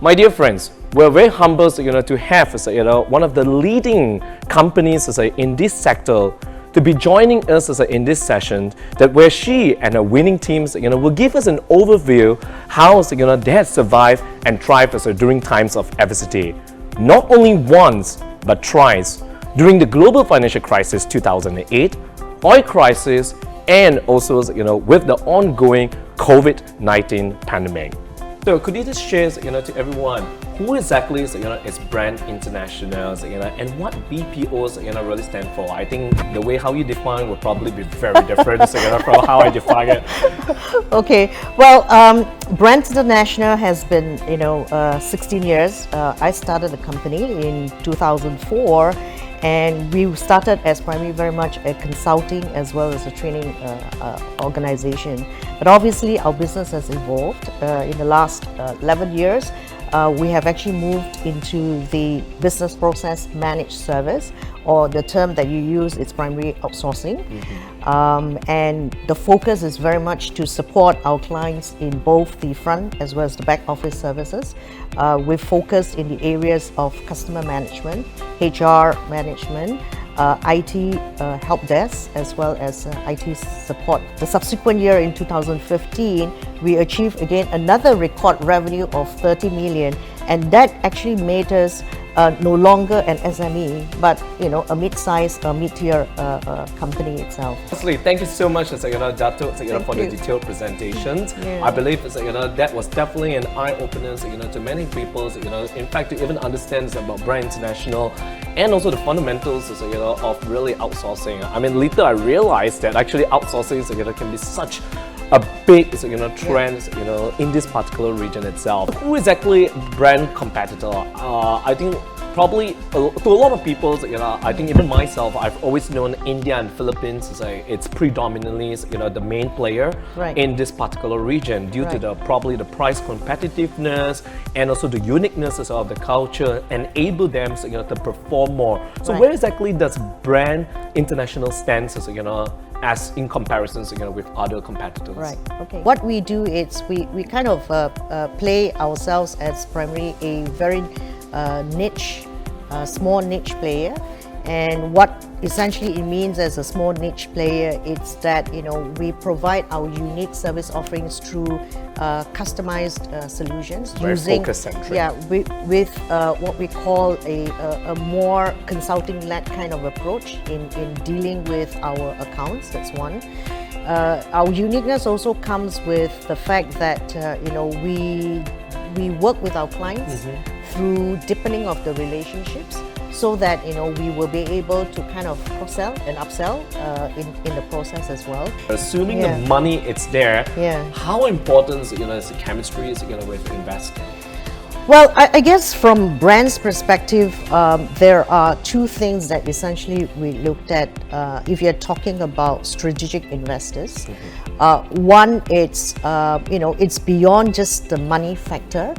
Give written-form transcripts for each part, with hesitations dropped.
My dear friends, we're very humbled to have one of the leading companies in this sector to be joining us in this session, that where she and her winning teams will give us an overview how they have survived and thrived during times of adversity. Not only once, but twice, during the global financial crisis 2008, oil crisis, and also with the ongoing COVID-19 pandemic. So could you just share to everyone who exactly is Brandt International and what BPOs really stand for? I think the way how you define will probably be very different from how I define it. Okay, well, Brandt International has been 16 years. I started the company in 2004. And we started as primarily very much a consulting as well as a training organization. But obviously our business has evolved. In the last 11 years, we have actually moved into the business process managed service, or the term that you use is primary outsourcing. And the focus is very much to support our clients in both the front as well as the back office services. We've focused in the areas of customer management, HR management, IT help desk, as well as IT support. The subsequent year in 2015, we achieved again another record revenue of 30 million, and that actually made us no longer an SME, but a mid-sized, mid-tier company itself. Firstly, thank you so much, Dato, for the detailed presentations. Yeah. I believe that was definitely an eye-opener to many people. In fact, to even understand about Brandt International and also the fundamentals of really outsourcing. I mean, later I realized that actually outsourcing can be such a big trend in this particular region itself. Who is exactly Brandt competitor? I think probably to a lot of people, I think even myself, I've always known India and Philippines it's predominantly the main player in this particular region due to probably the price competitiveness and also the uniqueness of the culture enable them to perform more. So where exactly does Brandt International stand as in comparison with other competitors? Right, okay. What we do is we kind of play ourselves as primarily a very niche, small niche player. And what essentially it means as a small niche player, it's that we provide our unique service offerings through customized solutions very focus-centric. with what we call a more consulting-led kind of approach in dealing with our accounts. That's one. Our uniqueness also comes with the fact that we work with our clients through deepening of the relationships, so that we will be able to kind of cross-sell and upsell in the process as well. Assuming the money it's there, how important is the chemistry with investing? Well, I guess from Brandt's perspective, there are two things that essentially we looked at if you're talking about strategic investors. One, it's beyond just the money factor.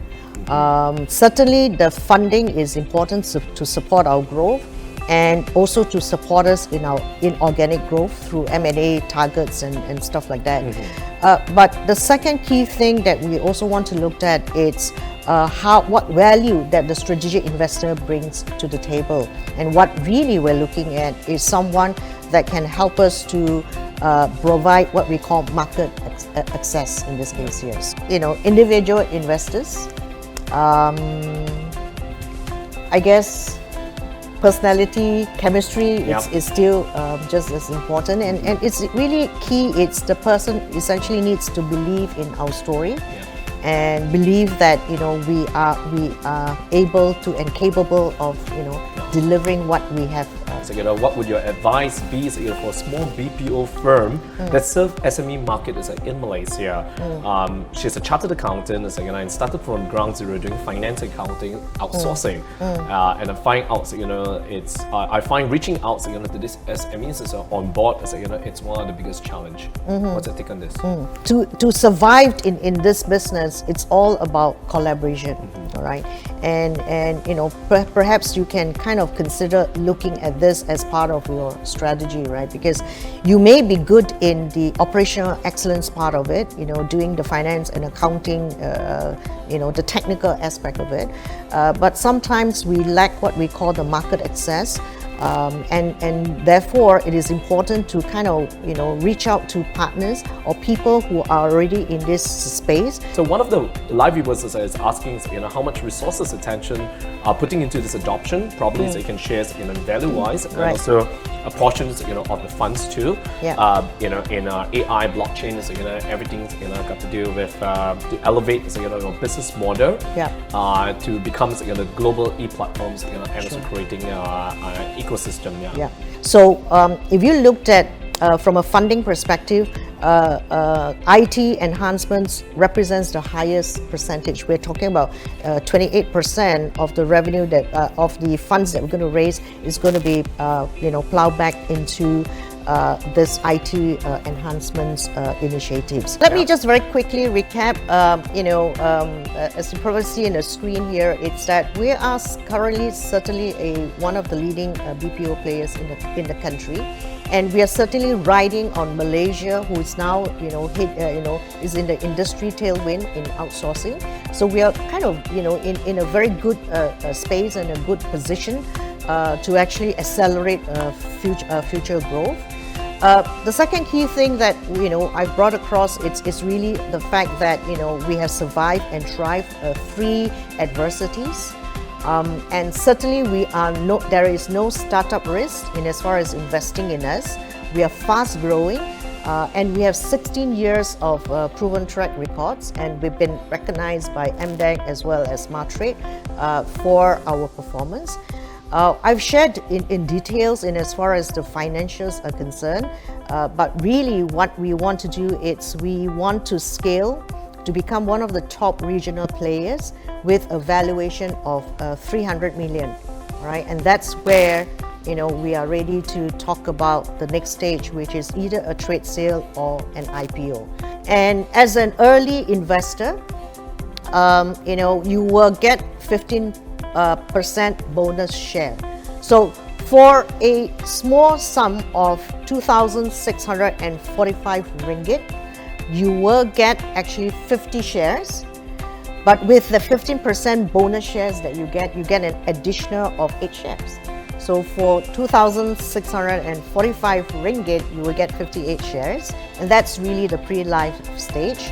Certainly the funding is important to support our growth and also to support us in our inorganic growth through M&A targets and stuff like that. But the second key thing that we also want to look at is what value that the strategic investor brings to the table. And what really we're looking at is someone that can help us to provide what we call market access in this case here. Individual investors, I guess personality, chemistry is still just as important, and it's really key. It's the person essentially needs to believe in our story and believe that we are able to and capable of delivering what we have. What would your advice be for a small BPO firm that serves SME market in Malaysia? She's a chartered accountant and started from ground zero doing finance accounting outsourcing, and I find out I find reaching out to this SMEs on board it's one of the biggest challenge. What's your take on this? To survive in this business, it's all about collaboration, all right? And perhaps you can kind of consider looking at this this as part of your strategy, right? Because you may be good in the operational excellence part of it, doing the finance and accounting, the technical aspect of it. But sometimes we lack what we call the market access. And therefore it is important to kind of reach out to partners or people who are already in this space. So one of the live viewers is asking how much resources, attention are putting into this adoption, probably so you can share value wise, and Right. also portions of the funds too. Yeah. In AI blockchain, so everything's got to do with to elevate your business model Yeah. to become the global e-platforms and also creating ecosystem. Yeah. So if you looked at from a funding perspective, IT enhancements represents the highest percentage. We're talking about 28% of the revenue that of the funds that we're going to raise is going to be plowed back into this IT enhancements initiatives. Let me just very quickly recap. As you probably see in the screen here, it's that we are currently certainly one of the leading BPO players in the country. And we are certainly riding on Malaysia, who is now, is in the industry tailwind in outsourcing. So we are kind of, in a very good space and a good position to actually accelerate future growth. The second key thing that I brought across is really the fact that we have survived and thrived through adversities. And certainly there is no startup risk in as far as investing in us. We are fast growing and we have 16 years of proven track records, and we've been recognized by MDAC as well as Matrade for our performance. I've shared in details in as far as the financials are concerned, but really what we want to do is we want to scale to become one of the top regional players with a valuation of 300 million, right? And that's where we are ready to talk about the next stage, which is either a trade sale or an IPO. And as an early investor, you will get 15% bonus share. So for a small sum of 2,645 ringgit, you will get actually 50 shares. But with the 15% bonus shares that you get an additional of 8 shares. So for 2,645 ringgit, you will get 58 shares. And that's really the pre-live stage.